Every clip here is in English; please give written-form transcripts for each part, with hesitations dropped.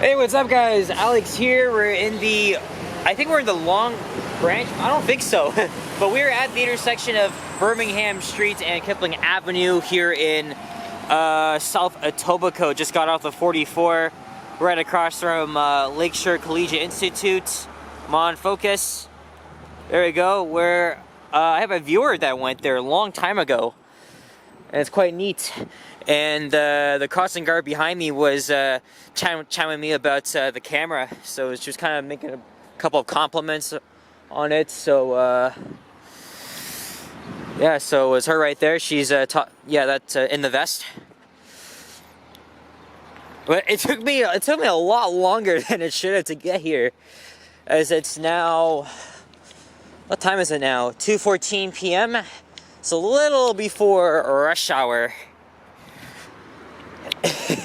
Hey, what's up guys? Alex here. I think we're in the Long Branch. I don't think so. But we're at the intersection of Birmingham Street and Kipling Avenue here in South Etobicoke. Just got off the 44. Right across from Lakeshore Collegiate Institute. I'm on focus. There we go. I have a viewer that went there a long time ago. And it's quite neat. And the crossing guard behind me was chiming me about the camera. So she was kind of making a couple of compliments on it. So yeah, so it's her right there. She's that's in the vest. But it took me a lot longer than it should have to get here, as it's now, what time is it now? 2:14 p.m. It's a little before rush hour.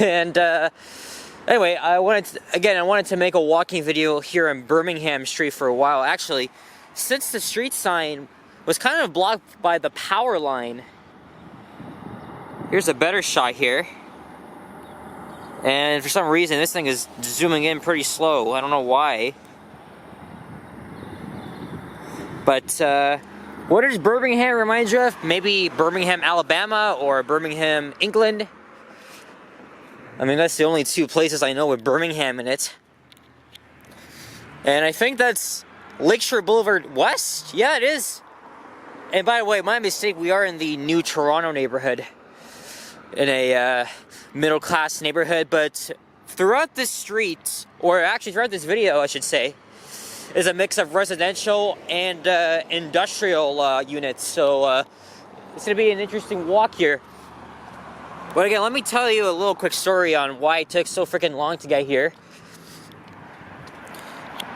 And anyway, I wanted to make a walking video here in Birmingham Street for a while. Actually, since the street sign was kind of blocked by the power line. Here's a better shot here. And for some reason, this thing is zooming in pretty slow. I don't know why. But what does Birmingham remind you of? Maybe Birmingham, Alabama, or Birmingham, England? I mean, that's the only two places I know with Birmingham in it. And I think that's Lakeshore Boulevard West? Yeah, it is. And by the way, my mistake, we are in the New Toronto neighborhood. In a middle-class neighborhood, but throughout this street, or actually throughout this video, I should say, is a mix of residential and industrial units. So it's going to be an interesting walk here. But again, let me tell you a little quick story on why it took so freaking long to get here.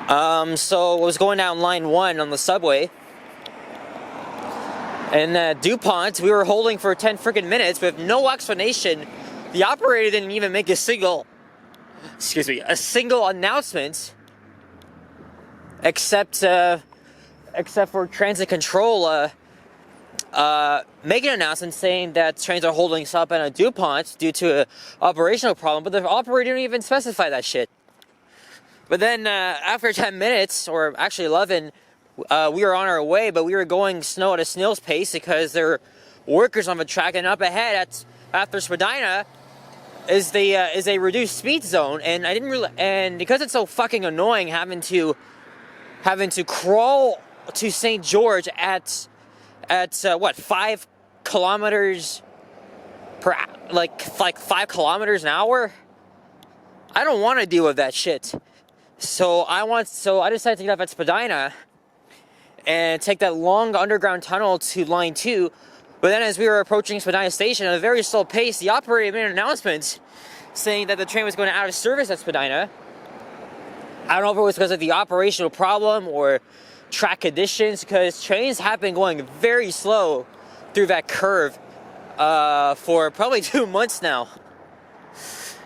So I was going down line 1 on the subway. And DuPont, we were holding for 10 freaking minutes with no explanation. The operator didn't even make a single announcement, except for transit control making an announcement saying that trains are holding up at a DuPont due to an operational problem, but the operator didn't even specify that shit. But then after 10 minutes, or actually 11, we were on our way, but we were going snow at a snail's pace because there were workers on the track, and up ahead after Spadina is a reduced speed zone, and and because it's so fucking annoying having to crawl to St. George at what, 5 kilometers per, like 5 kilometers an hour? I don't want to deal with that shit. So I decided to get off at Spadina and take that long underground tunnel to line 2. But then as we were approaching Spadina Station at a very slow pace, the operator made an announcement saying that the train was going out of service at Spadina. I don't know if it was because of the operational problem or track conditions, because trains have been going very slow through that curve for probably 2 months now.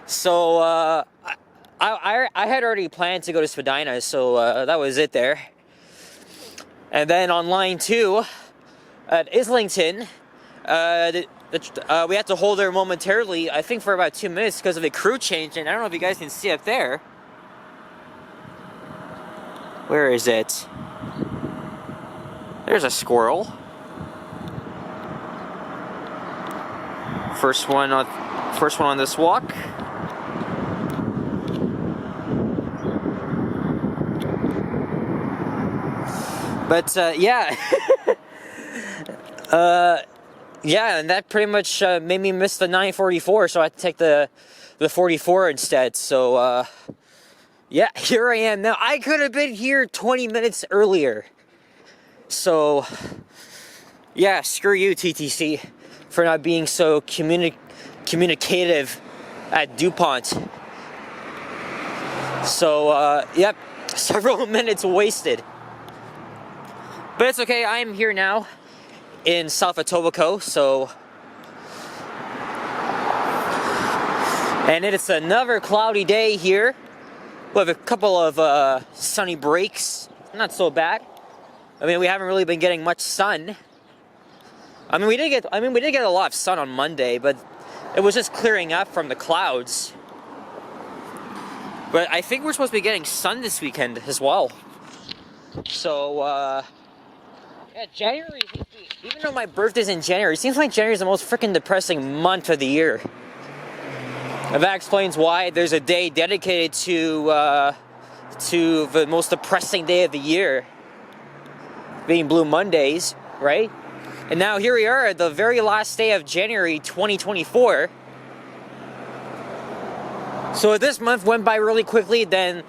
So I had already planned to go to Spadina, so that was it there. And then on line 2 at Islington, we had to hold there momentarily, I think for about 2 minutes because of the crew change. And I don't know if you guys can see up there. Where is it? There's a squirrel. First one on this walk. But yeah, yeah, and that pretty much made me miss the 944, so I had to take the 44 instead. So yeah, here I am now. I could have been here 20 minutes earlier. So yeah, screw you, TTC, for not being so communicative at DuPont. So yep, several minutes wasted. But it's okay, I am here now in South Etobicoke, and it's another cloudy day here with a couple of sunny breaks. Not so bad. I mean, we haven't really been getting much sun. I mean, we did get a lot of sun on Monday, but it was just clearing up from the clouds. But I think we're supposed to be getting sun this weekend as well. So, yeah, January, even though my birthday's in January, it seems like January is the most freaking depressing month of the year. And that explains why there's a day dedicated to the most depressing day of the year, being Blue Mondays, right? And now here we are at the very last day of January 2024. So this month went by really quickly, then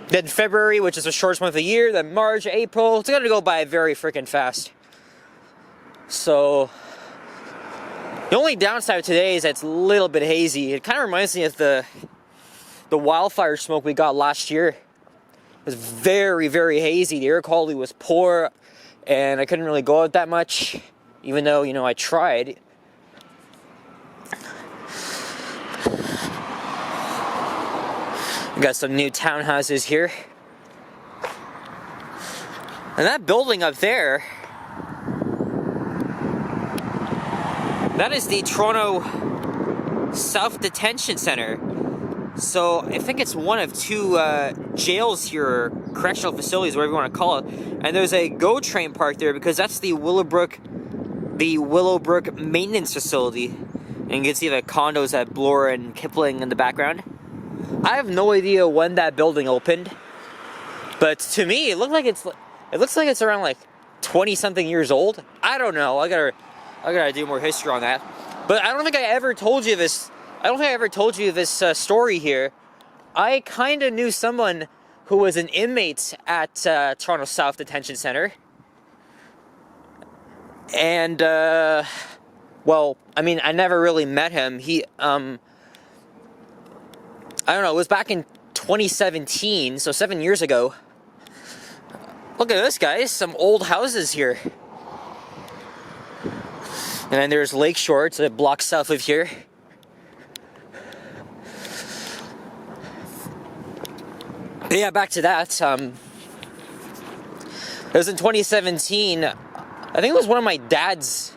February, which is the shortest month of the year, then March, April. It's gonna go by very freaking fast. So the only downside of today is that it's a little bit hazy. It kind of reminds me of the wildfire smoke we got last year. It was very, very hazy. The air quality was poor, and I couldn't really go out that much, even though, you know, I tried. We got some new townhouses here. And that building up there, that is the Toronto South Detention Center. So I think it's one of two jails here, correctional facilities, whatever you want to call it. And there's a GO train parked there because that's the Willowbrook maintenance facility. And you can see the condos at Bloor and Kipling in the background. I have no idea when that building opened, but to me, it looks like it's around like 20-something years old. I don't know. I gotta do more history on that. But I don't think I ever told you this. I don't think I ever told you this story here. I kind of knew someone who was an inmate at Toronto South Detention Center, and well, I mean, I never really met him. He I don't know, it was back in 2017, so 7 years ago. Look at this, guys, some old houses here. And then there's Lakeshore, it's a block south of here. But yeah, back to that. It was in 2017. I think it was one of my dad's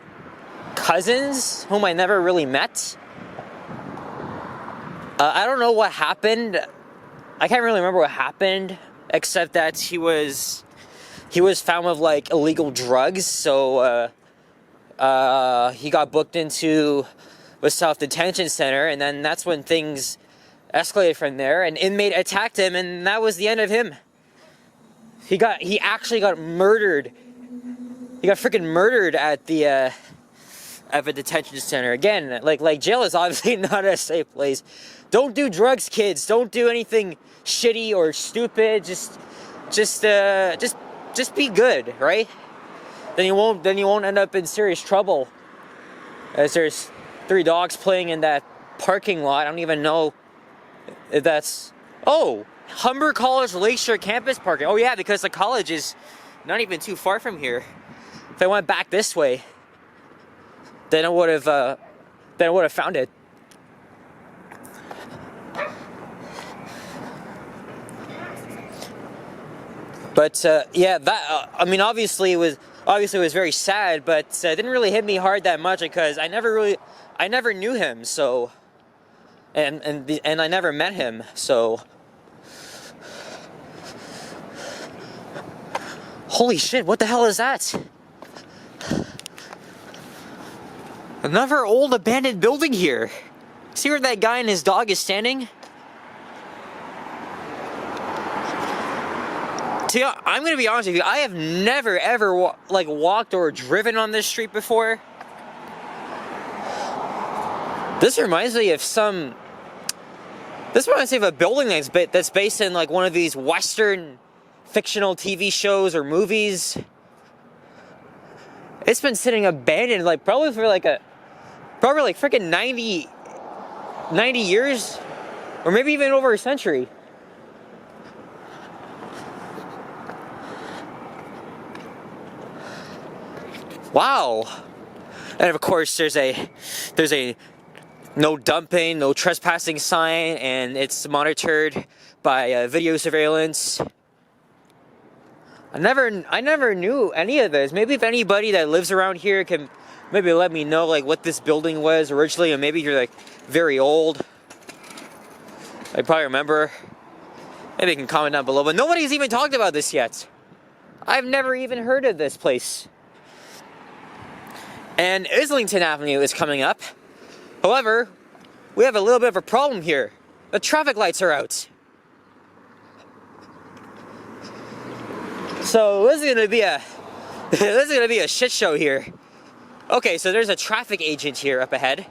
cousins, whom I never really met. I don't know what happened. I can't really remember what happened, except that he was found with like illegal drugs. So he got booked into the South Detention Center, and then that's when things escalated from there. An inmate attacked him, and that was the end of him. He actually got murdered. He got freaking murdered at the detention center. Again, like jail is obviously not a safe place. Don't do drugs, kids. Don't do anything shitty or stupid. Just be good, right? Then you won't end up in serious trouble. As there's 3 dogs playing in that parking lot. I don't even know if that's... Oh, Humber College Lakeshore Campus parking. Oh yeah, because the college is not even too far from here. If I went back this way, then I would have found it. But yeah, that I mean, obviously it was very sad, but it didn't really hit me hard that much because I never knew him, so and I never met him, so holy shit, what the hell is that? Another old abandoned building here. See where that guy and his dog is standing? See, I'm gonna be honest with you, I have never ever walked or driven on this street before. This reminds me of a building that's based in like one of these Western fictional TV shows or movies. It's been sitting abandoned like probably freaking 90 years, or maybe even over a century. Wow. And of course there's a no dumping, no trespassing sign, and it's monitored by video surveillance. I never knew any of this. Maybe if anybody that lives around here can maybe let me know like what this building was originally, and maybe you're like very old. I probably remember. Maybe you can comment down below, but nobody's even talked about this yet. I've never even heard of this place. And Islington Avenue is coming up. However, we have a little bit of a problem here. The traffic lights are out. So this is gonna be a shit show here. Okay, so there's a traffic agent here up ahead.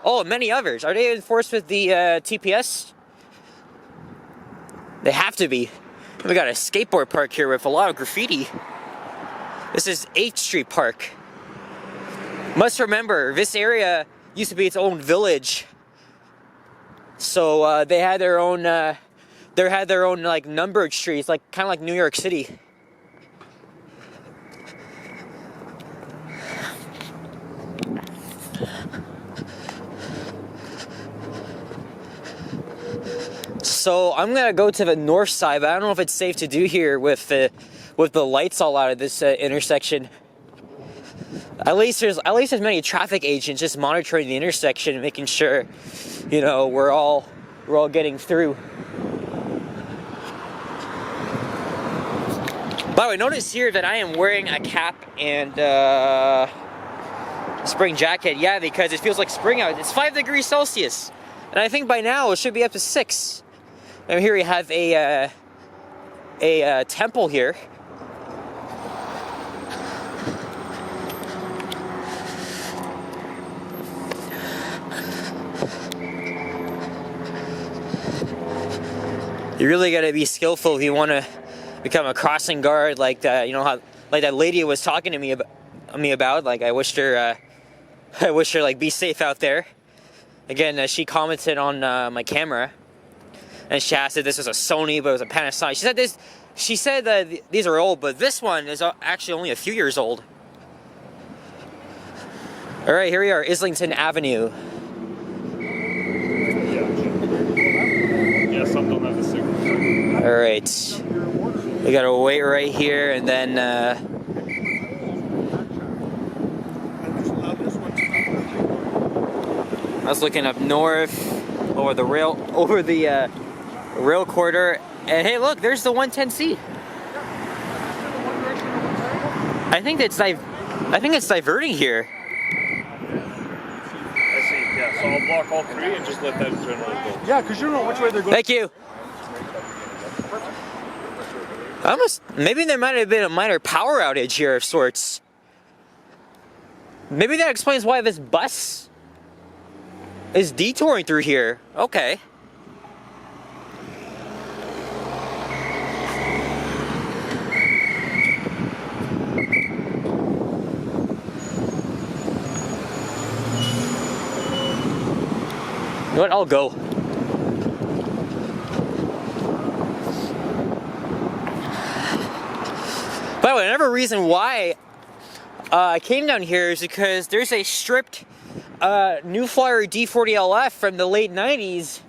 Oh, many others. Are they enforced with the TPS? They have to be. We got a skateboard park here with a lot of graffiti. This is 8th Street Park. Must remember, this area used to be its own village. So they had their own like numbered streets, like kind of like New York City. So I'm gonna go to the north side, but I don't know if it's safe to do here with the lights all out of this intersection. At least there's many traffic agents just monitoring the intersection and making sure, you know, we're all getting through. By the way, notice here that I am wearing a cap and spring jacket. Yeah, because it feels like spring out. It's 5 degrees Celsius, and I think by now it should be up to 6. And here we have a temple here. You really gotta be skillful if you want to become a crossing guard, like that. You know how, like that lady was talking to me about. Like I wished her like be safe out there. Again, she commented on my camera, and she asked if this was a Sony, but it was a Panasonic. She said that these are old, but this one is actually only a few years old. All right, here we are, Islington Avenue. Yeah, some don't have the signal. All right, we gotta wait right here, and then I was looking up north over the rail corridor, and hey, look, there's the 110C. I think it's diverting here. I see. Yeah, so I'll block all 3 and just let that general go. Yeah, because you don't know which way they're going. Thank you. Maybe there might have been a minor power outage here of sorts. Maybe that explains why this bus is detouring through here. Okay. You know what? I'll go. By the way, another reason why I came down here is because there's a stripped New Flyer D40LF from the late 90s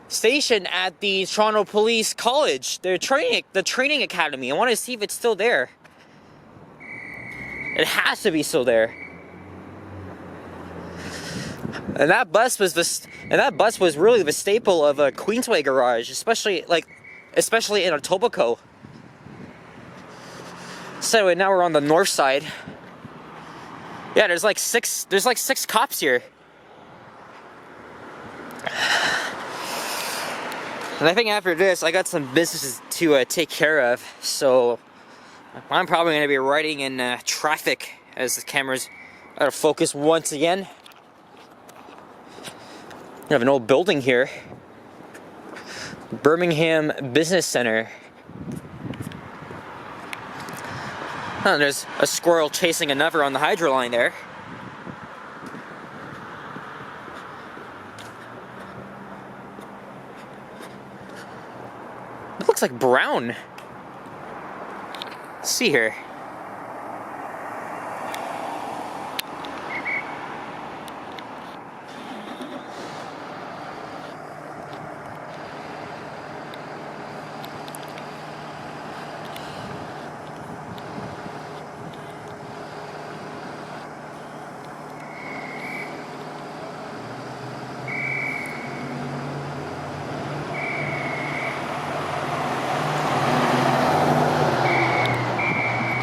station at the Toronto Police College. The training academy. I want to see if it's still there. It has to be still there. And that bus was really the staple of a Queensway garage, especially in Etobicoke. So anyway, now we're on the north side. Yeah, there's like six cops here. And I think after this, I got some businesses to take care of. So I'm probably going to be riding in traffic as the camera's out of focus once again. We have an old building here. Birmingham Business Center. Oh, there's a squirrel chasing another on the hydro line there. It looks like brown. Let's see here.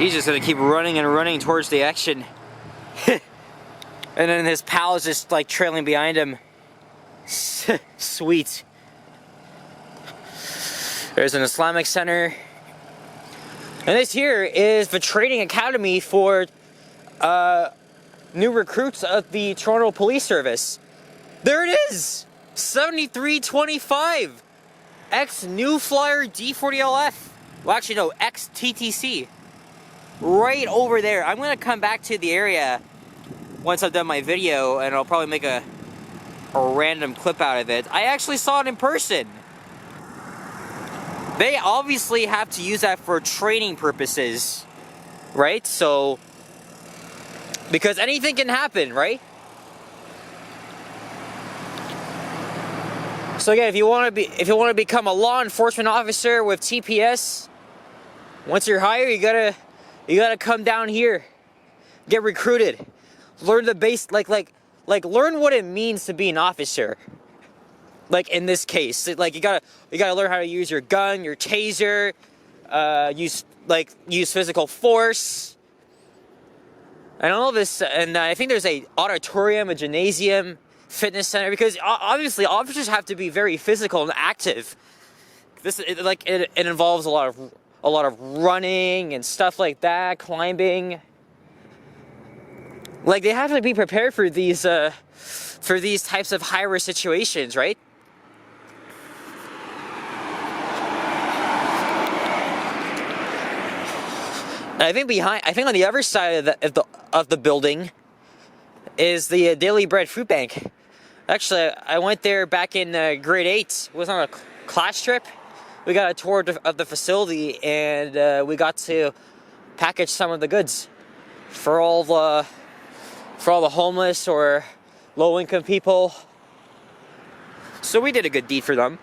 He's just gonna keep running and running towards the action. And then his pal is just like trailing behind him. Sweet. There's an Islamic center. And this here is the training academy for new recruits of the Toronto Police Service. There it is! 7325! X-New Flyer D40LF. Well, actually, no, X-TTC. Right over there. I'm gonna come back to the area once I've done my video, and I'll probably make a random clip out of it. I actually saw it in person. They obviously have to use that for training purposes, right? So, because anything can happen, right? So again, if you want to become a law enforcement officer with TPS, once you're hired, you gotta come down here, get recruited, learn the base, like learn what it means to be an officer. Like in this case, like you gotta learn how to use your gun, your taser, use physical force, and all this. And I think there's a auditorium, a gymnasium, fitness center, because obviously officers have to be very physical and active. It involves a lot of running and stuff like that, climbing. Like they have to be prepared for these types of high risk situations, right? And I think on the other side of the building is the Daily Bread Food Bank. Actually, I went there back in grade 8. It was on a class trip. We got a tour of the facility, and we got to package some of the goods for all the homeless or low-income people. So we did a good deed for them.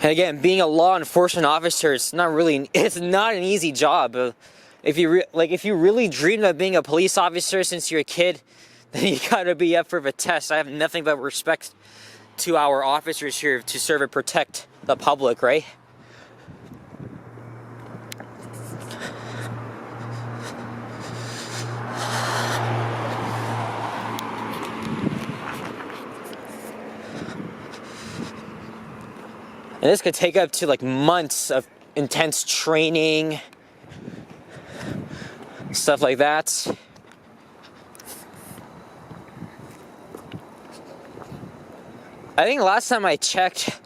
And again, being a law enforcement officer, it's not an easy job. If you really dreamed of being a police officer since you're a kid, then you gotta be up for the test. I have nothing but respect to our officers here to serve and protect the public, right? And this could take up to like months of intense training, stuff like that. I think last time I checked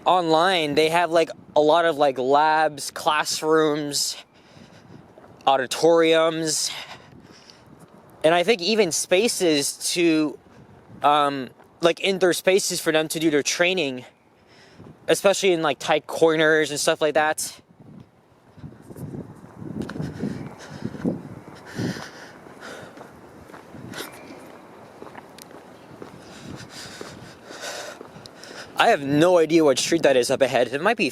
online, they have like a lot of like labs, classrooms, auditoriums, and I think even spaces to, like indoor spaces for them to do their training, especially in like tight corners and stuff like that. I have no idea what street that is up ahead. It might be...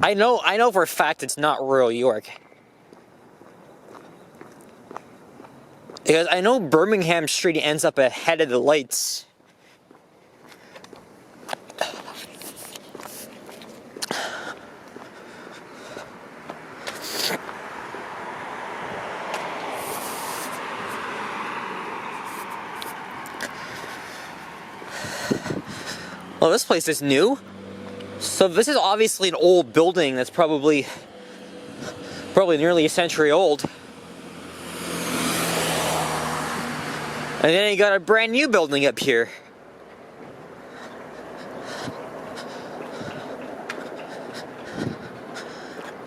I know for a fact it's not Royal York. Because I know Birmingham Street ends up ahead of the lights. Well, this place is new. So this is obviously an old building that's probably nearly a century old. And then you got a brand new building up here.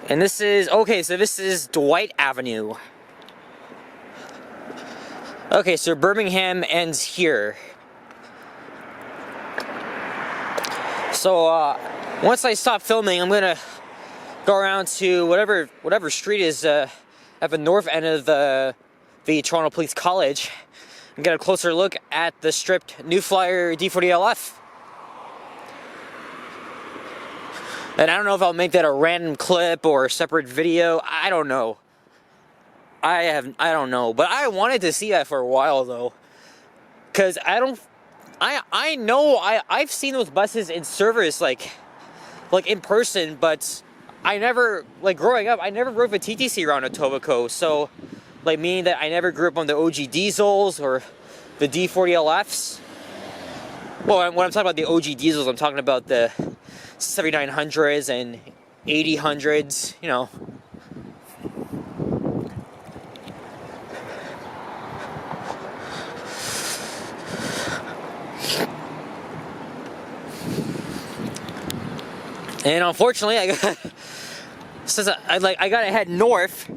And this is, okay, so this is Dwight Avenue. Okay, so Birmingham ends here. So, once I stop filming, I'm gonna go around to whatever street is at the north end of the Toronto Police College and get a closer look at the stripped New Flyer D40LF. And I don't know if I'll make that a random clip or a separate video. I don't know. I don't know. But I wanted to see that for a while, though. Because I know I've seen those buses in service like in person, but I never, like growing up, I never rode the TTC around Etobicoke. So like meaning that I never grew up on the OG diesels or the D40LFs. Well, when I'm talking about the OG diesels, I'm talking about the 7900s and 8000s, you know. And unfortunately, I gotta head north,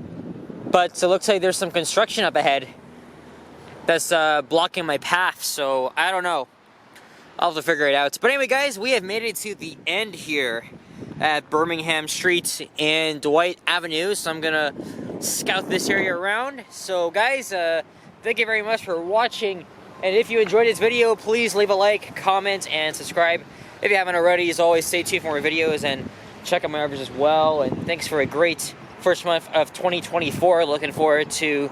but it looks like there's some construction up ahead that's blocking my path. So I don't know. I'll have to figure it out. But anyway, guys, we have made it to the end here at Birmingham Street and Dwight Avenue. So I'm gonna scout this area around. So guys, thank you very much for watching. And if you enjoyed this video, please leave a like, comment, and subscribe. If you haven't already, as always, stay tuned for more videos and check out my others as well. And thanks for a great first month of 2024. Looking forward to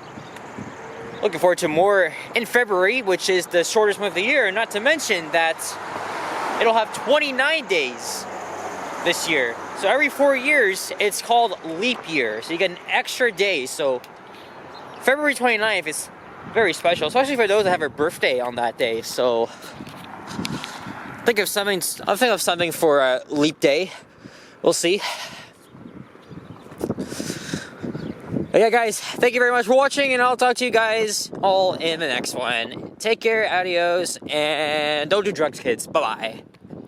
more in February, which is the shortest month of the year. Not to mention that it'll have 29 days this year. So every 4 years, it's called leap year. So you get an extra day. So February 29th is very special, especially for those that have a birthday on that day. So I'll think of something for leap day. We'll see. But yeah, guys, thank you very much for watching, and I'll talk to you guys all in the next one. Take care, adios, and don't do drugs, kids. Bye-bye.